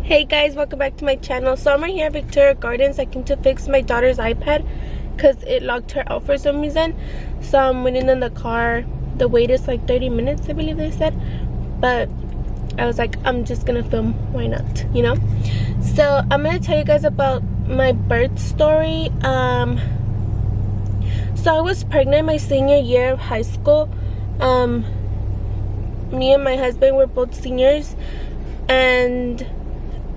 Hey guys, welcome back to my channel. So I'm right here at Victoria Gardens. I came to fix my daughter's iPad because it locked her out for some reason. So I'm waiting in the car. The wait is like 30 minutes, I believe they said. But I was like, I'm just gonna film, why not, you know? So I'm gonna tell you guys about my birth story. So I was pregnant my senior year of high school. Me and my husband were both seniors, and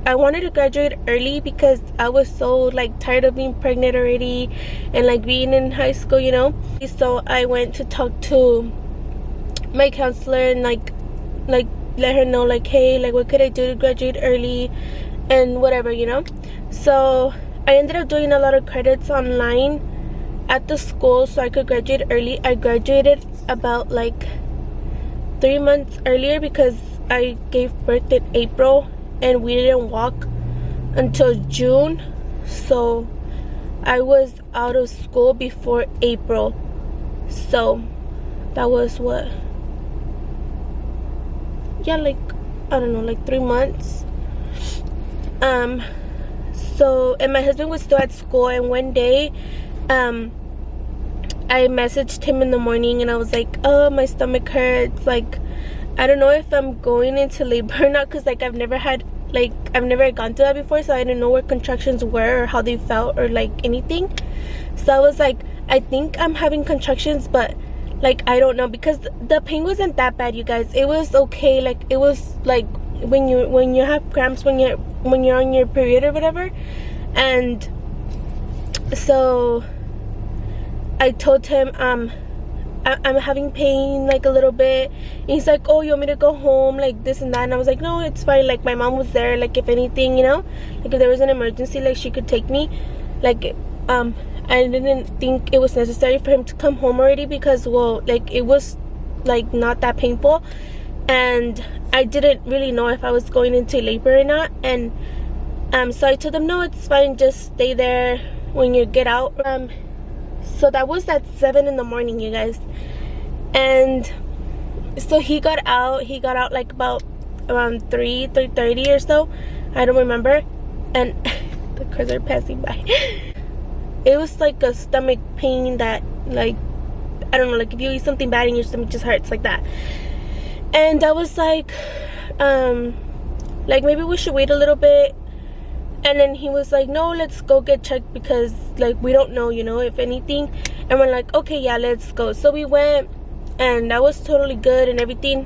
I wanted to graduate early because I was so like tired of being pregnant already and like being in high school, you know. So I went to talk to my counselor and like let her know like, hey, like what could I do to graduate early and whatever, you know. So I ended up doing a lot of credits online at the school so I could graduate early. I graduated about like 3 months earlier because I gave birth in April and we didn't walk until June, so I was out of school before April. So that was what, yeah, like I don't know, like 3 months. So, and my husband was still at school, and one day I messaged him in the morning and I was like, oh, my stomach hurts, like I don't know if I'm going into labor or not, because like I've never gone through that before, so I didn't know where contractions were or how they felt or like anything. So I was like, I think I'm having contractions, but like I don't know, because the pain wasn't that bad, you guys. It was okay. Like it was like when you have cramps when you're on your period or whatever. And so I told him I'm having pain like a little bit, and he's like, oh, you want me to go home, like this and that. And I was like, no, it's fine, like my mom was there, like if anything, you know, like if there was an emergency, like she could take me. Like I didn't think it was necessary for him to come home already because, well, like it was like not that painful, and I didn't really know if I was going into labor or not. And so I told him, no, it's fine, just stay there when you get out. So that was at 7 in the morning, you guys. And so he got out like about around 3:30 or so, I don't remember. And the cars are passing by. It was like a stomach pain that, like, I don't know, like if you eat something bad and your stomach just hurts like that. And I was like maybe we should wait a little bit. And then he was like, no, let's go get checked because like we don't know, you know, if anything. And we're like, okay, yeah, let's go. So we went, and that was totally good and everything.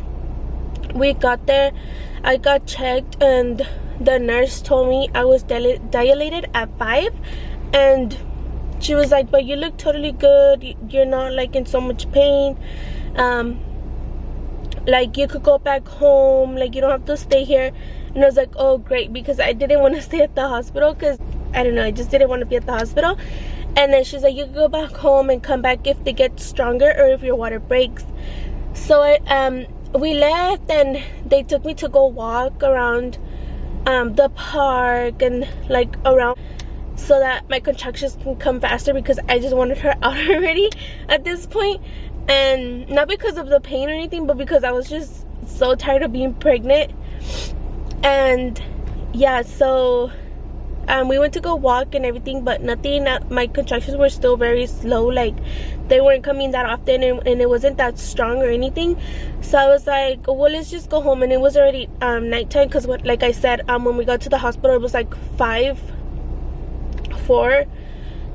We got there, I got checked, and the nurse told me I was dilated at 5. And she was like, but you look totally good, you're not like in so much pain, like you could go back home, like you don't have to stay here. And I was like, oh great, because I didn't want to stay at the hospital because I don't know, I just didn't want to be at the hospital. And then she's like, you can go back home and come back if they get stronger or if your water breaks. So we left, and they took me to go walk around the park and like around, so that my contractions can come faster, because I just wanted her out already at this point. And not because of the pain or anything, but because I was just so tired of being pregnant. And yeah, so we went to go walk and everything, but nothing. My contractions were still very slow, like they weren't coming that often, and it wasn't that strong or anything. So I was like, well, let's just go home. And it was already nighttime, because like I said, when we got to the hospital it was like 4,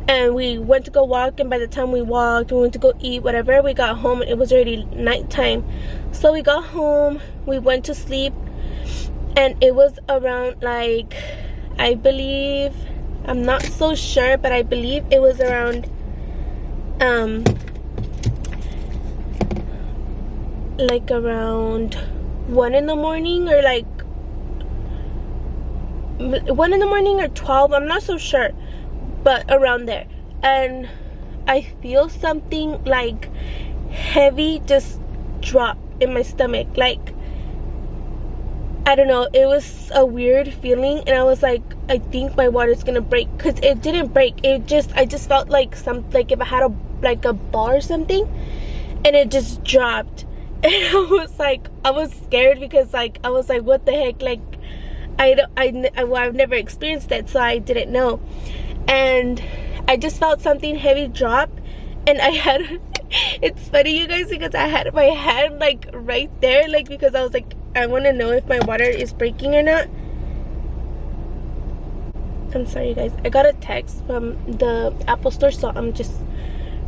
and we went to go walk, and by the time we walked, we went to go eat, whatever, we got home and it was already nighttime. So we got home, we went to sleep, and it was around like, I believe, I'm not so sure, but I believe it was around like around 1 in the morning, or like 1 in the morning or 12, I'm not so sure, but around there. And I feel something like heavy just drop in my stomach, like I don't know, it was a weird feeling. And I was like, I think my water's gonna break, because it didn't break, I just felt like like if I had a ball or something, and it just dropped. And I was scared, because like I was like, what the heck, like well, I've never experienced it, so I didn't know. And I just felt something heavy drop, and I had it's funny, you guys, because I had my hand like right there, like, because I was like, I want to know if my water is breaking or not. I'm sorry, you guys, I got a text from the Apple store, so I'm just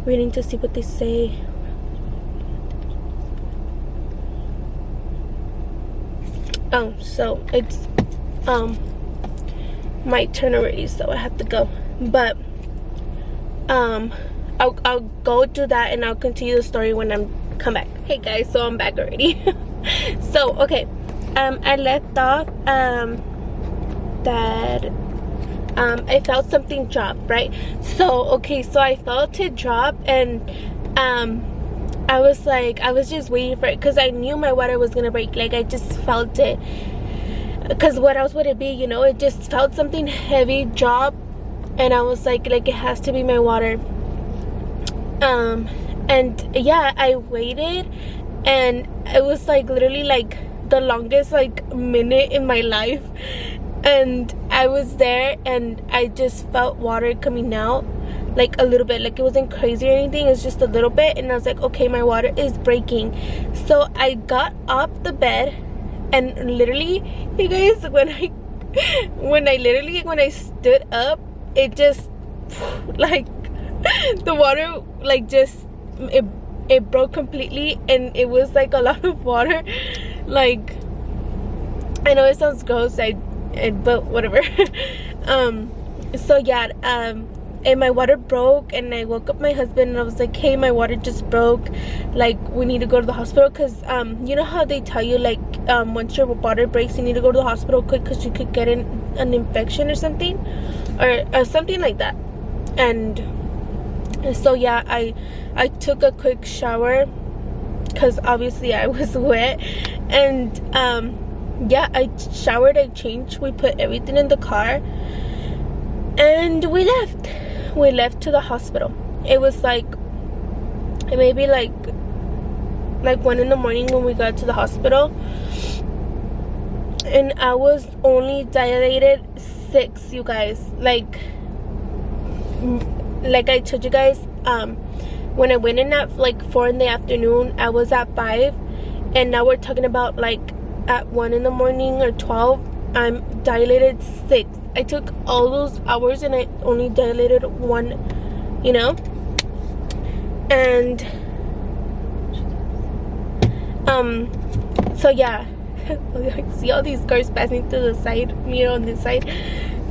reading to see what they say. Oh, so it's my turn already, so I have to go. But I'll go do that, and I'll continue the story when I'm come back. Hey guys, so I'm back already. So okay, I left off that I felt something drop, right? So okay, so I felt it drop, and I was just waiting for it, because I knew my water was gonna break. Like, I just felt it, because what else would it be, you know? It just felt something heavy drop, and I was like it has to be my water. And yeah, I waited, and it was like literally like the longest like minute in my life, and I was there, and I just felt water coming out, like a little bit, like it wasn't crazy or anything, it's just a little bit. And I was like, okay, my water is breaking. So I got off the bed, and literally, you guys, when I stood up, it just like the water like just it broke completely, and it was like a lot of water. Like, I know it sounds gross, but whatever. So yeah, and my water broke, and I woke up my husband, and I was like, hey, my water just broke, like, we need to go to the hospital, because you know how they tell you, like, once your water breaks, you need to go to the hospital quick, because you could get an infection or something, or something like that. And so yeah, I took a quick shower, because obviously I was wet, and yeah, I showered, I changed, we put everything in the car, and we left to the hospital. It was like maybe like 1 in the morning when we got to the hospital, and I was only dilated 6, you guys. Like I told you guys, when I went in at like 4 in the afternoon, I was at 5, and now we're talking about like at 1 in the morning or 12, I'm dilated 6. I took all those hours, and I only dilated 1, you know. And so yeah, I see all these cars passing to the side, you know, on this side,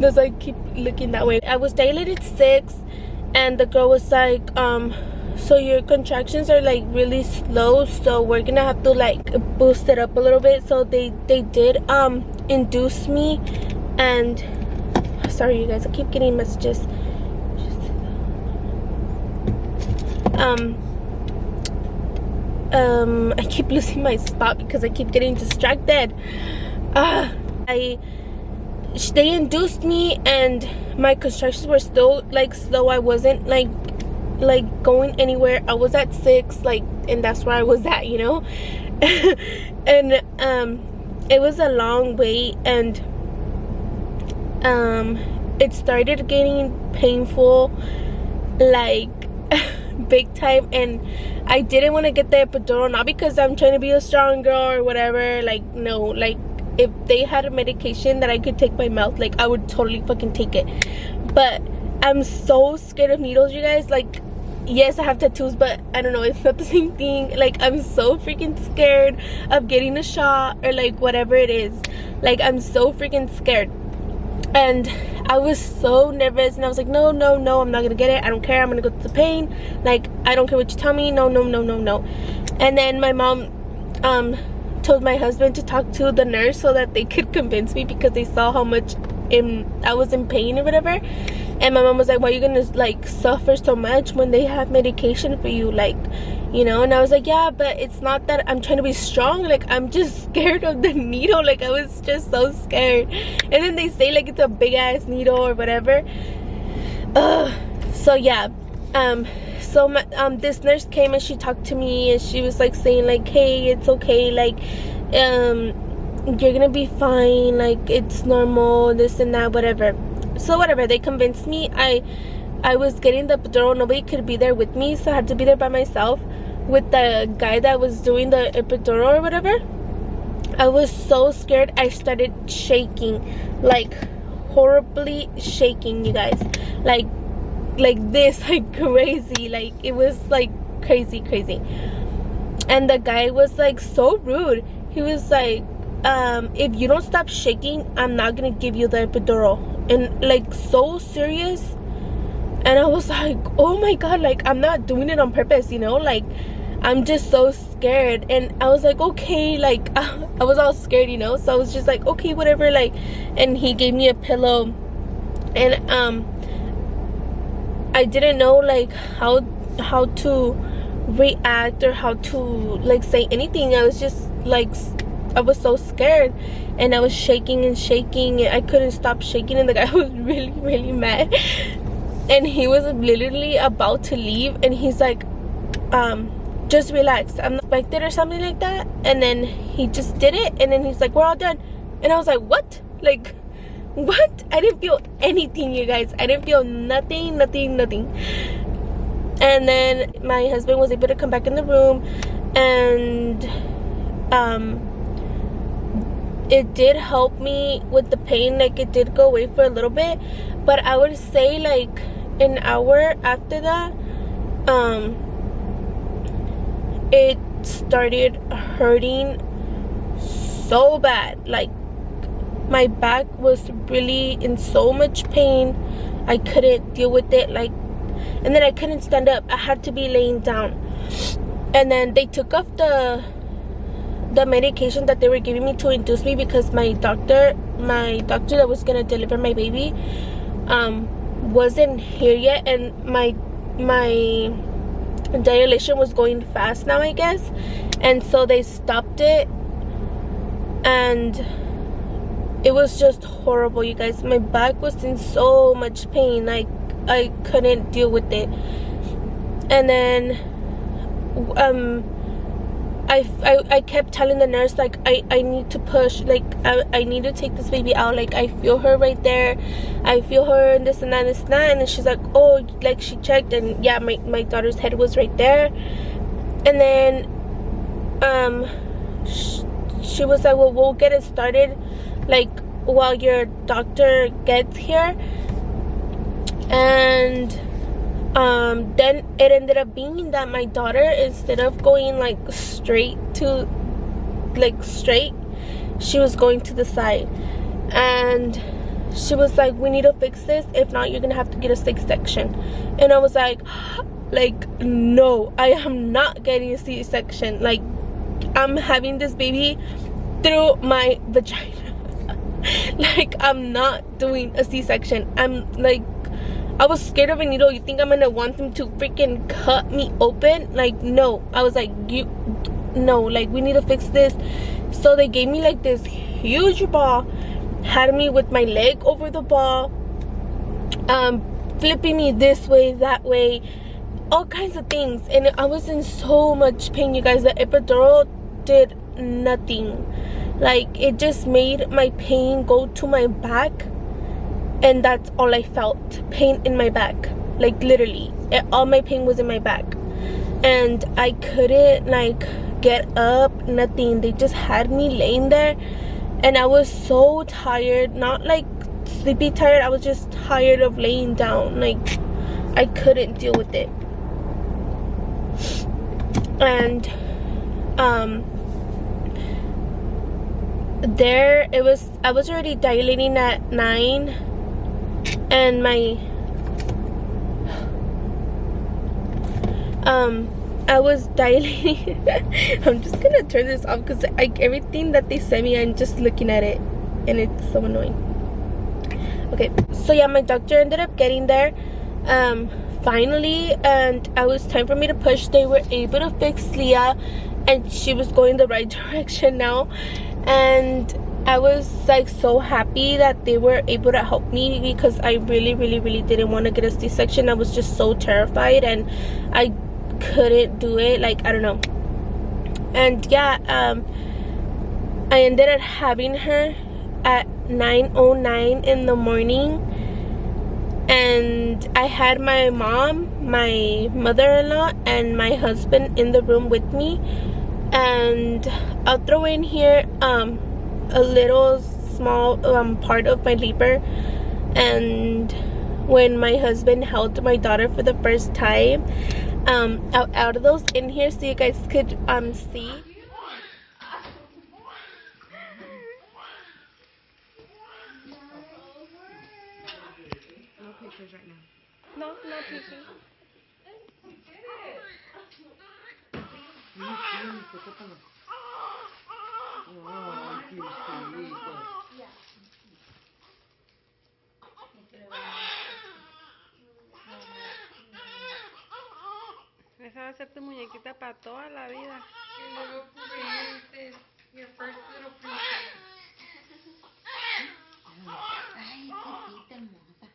so I keep looking that way. I was dilated 6, and the girl was like, so your contractions are like really slow, so we're gonna have to like boost it up a little bit. So they did induce me. And sorry, you guys, I keep getting messages. I keep losing my spot because I keep getting distracted. They induced me, and my contractions were still like slow. I wasn't like going anywhere. I was at 6, like, and that's where I was at, you know. And it was a long wait, and it started getting painful, like big time. And I didn't want to get the epidural, not because I'm trying to be a strong girl or whatever, like, no, like, if they had a medication that I could take by mouth, like, I would totally fucking take it. But I'm so scared of needles, you guys. Like, yes, I have tattoos, but I don't know, it's not the same thing. Like, I'm so freaking scared of getting a shot or like whatever it is. Like, I'm so freaking scared. And I was so nervous, and I was like, no, I'm not gonna get it. I don't care. I'm gonna go through the pain. Like, I don't care what you tell me. No. And then my mom told my husband to talk to the nurse so that they could convince me, because they saw how much I was in pain or whatever. And my mom was like, why are you gonna like suffer so much when they have medication for you, like, you know? And I was like, yeah, but it's not that I'm trying to be strong, like, I'm just scared of the needle. Like, I was just so scared. And then they say like it's a big ass needle or whatever. So yeah, so this nurse came, and she talked to me, and she was like saying like, hey, it's okay, like, you're gonna be fine, like it's normal, this and that, whatever. So whatever, they convinced me. I was getting the epidural. Nobody could be there with me, so I had to be there by myself with the guy that was doing the epidural or whatever. I was so scared. I started shaking, like horribly shaking, you guys, like this, like crazy, like it was like crazy. And the guy was like so rude. He was like, if you don't stop shaking, I'm not gonna give you the epidural. And like so serious. And I was like, oh my god, like I'm not doing it on purpose, you know, like I'm just so scared. And I was like, okay, like I was all scared, you know, so I was just like, okay, whatever, like. And he gave me a pillow, and I didn't know like how to react or how to like say anything. I was just like, I was so scared, and I was shaking and shaking, and I couldn't stop shaking, and the guy was really mad. And he was literally about to leave, and he's like, just relax, I'm not expected or something like that. And then he just did it, and then he's like, we're all done. And I was like, what? Like, what? I didn't feel anything, you guys. I didn't feel nothing. And then my husband was able to come back in the room, and it did help me with the pain. Like it did go away for a little bit, but I would say like an hour after that, it started hurting so bad. Like my back was really in so much pain. I couldn't deal with it, like, and then I couldn't stand up. I had to be laying down. And then they took off the medication that they were giving me to induce me, because my doctor that was gonna deliver my baby wasn't here yet, and my dilation was going fast now, I guess. And so they stopped it, and it was just horrible, you guys. My back was in so much pain, like I couldn't deal with it. And then I kept telling the nurse, like, I need to push, like I need to take this baby out, like I feel her right there, I feel her, and this and that. And then she's like, oh, like she checked, and yeah, my daughter's head was right there. And then she was like, well, we'll get it started like while your doctor gets here. And then it ended up being that my daughter, instead of going like straight, she was going to the side. And she was like, we need to fix this, if not you're gonna have to get a C-section. And I was like, no, I am not getting a C-section. Like, I'm having this baby through my vagina. Like, I'm not doing a C-section. I'm like, I was scared of a needle. You think I'm gonna want them to freaking cut me open? Like, no. I was like, no, like, we need to fix this. So they gave me like this huge ball, had me with my leg over the ball, flipping me this way, that way, all kinds of things. And I was in so much pain, you guys. The epidural did nothing. Like, it just made my pain go to my back, and that's all I felt. Pain in my back, like literally all my pain was in my back. And I couldn't like get up, nothing. They just had me laying there, and I was so tired, not like sleepy tired, I was just tired of laying down. Like, I couldn't deal with it. And there it was, I was already dilating at 9, and my I was dilating. I'm just gonna turn this off because everything that they sent me, I'm just looking at it and it's so annoying. Okay, so yeah, my doctor ended up getting there finally, and it was time for me to push. They were able to fix Leah, and she was going the right direction now. And I was like so happy that they were able to help me, because I really didn't want to get a C-section. I was just so terrified, and I couldn't do it. Like, I don't know. And yeah, I ended up having her at 9:09 in the morning, and I had my mom, my mother-in-law, and my husband in the room with me. And I'll throw in here a little small part of my labor, and when my husband held my daughter for the first time. Out of those in here so you guys could see. No pictures right now. No pictures. Esa va a ser tu muñequita para toda la vida. Your first little princess. Ay, cosita hermosa.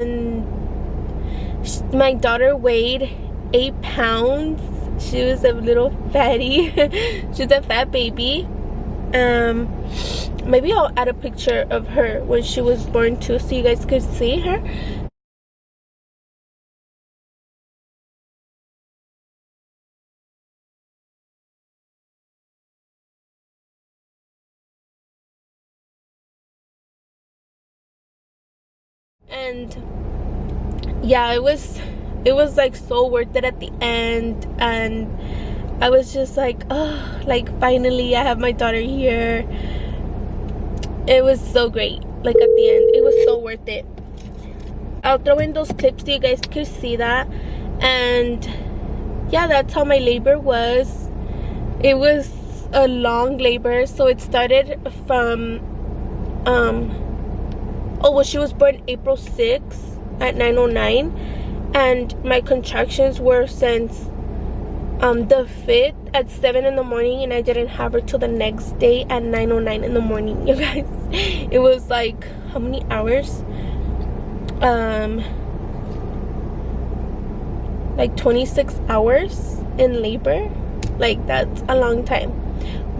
And my daughter weighed 8 pounds. She was a little fatty. She's a fat baby. Maybe I'll add a picture of her when she was born too, so you guys could see her. And yeah, it was like so worth it at the end, and I was just like, oh, like finally I have my daughter here. It was so great. Like at the end, it was so worth it. I'll throw in those clips so you guys could see that. And yeah, that's how my labor was. It was a long labor, so it started from she was born April 6th at 9:09, and my contractions were since the 5th at 7 in the morning, and I didn't have her till the next day at 9:09 in the morning, you guys. It was like, how many hours? Like 26 hours in labor. Like, that's a long time,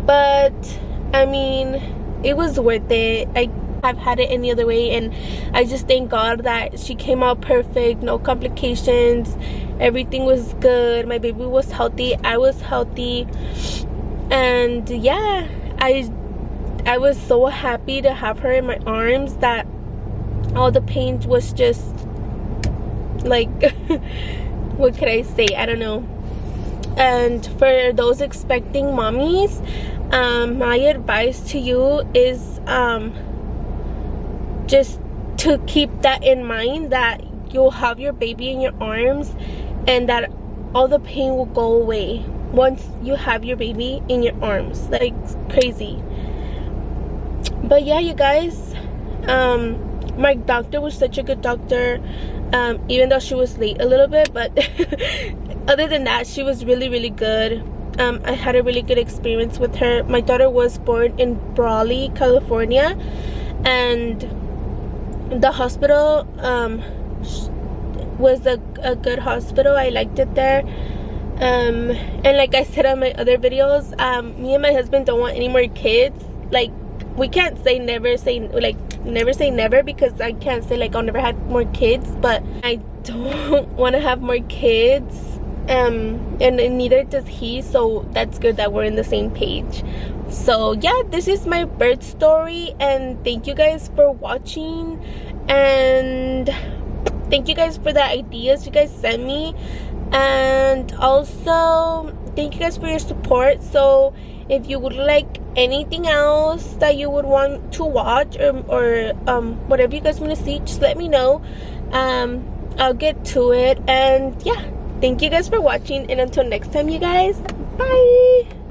but I mean, it was worth it. I've had it any other way, and I just thank God that she came out perfect, no complications, everything was good, my baby was healthy, I was healthy, and yeah, I was so happy to have her in my arms that all the pain was just like what could I say, I don't know. And for those expecting mommies, my advice to you is just to keep that in mind, that you'll have your baby in your arms and that all the pain will go away once you have your baby in your arms. Like, crazy. But yeah, you guys, my doctor was such a good doctor, even though she was late a little bit, but other than that, she was really, really good. I had a really good experience with her. My daughter was born in Brawley, California, and the hospital was a good hospital. I liked it there. And like I said on my other videos, me and my husband don't want any more kids. Like, we can't say never say never, because I can't say like I'll never have more kids, but I don't want to have more kids, and neither does he, so that's good that we're in the same page. So yeah, this is my birth story, and thank you guys for watching, and thank you guys for the ideas you guys sent me, and also thank you guys for your support. So if you would like anything else that you would want to watch, or whatever you guys want to see, just let me know. I'll get to it. And yeah, thank you guys for watching, and until next time, you guys, bye.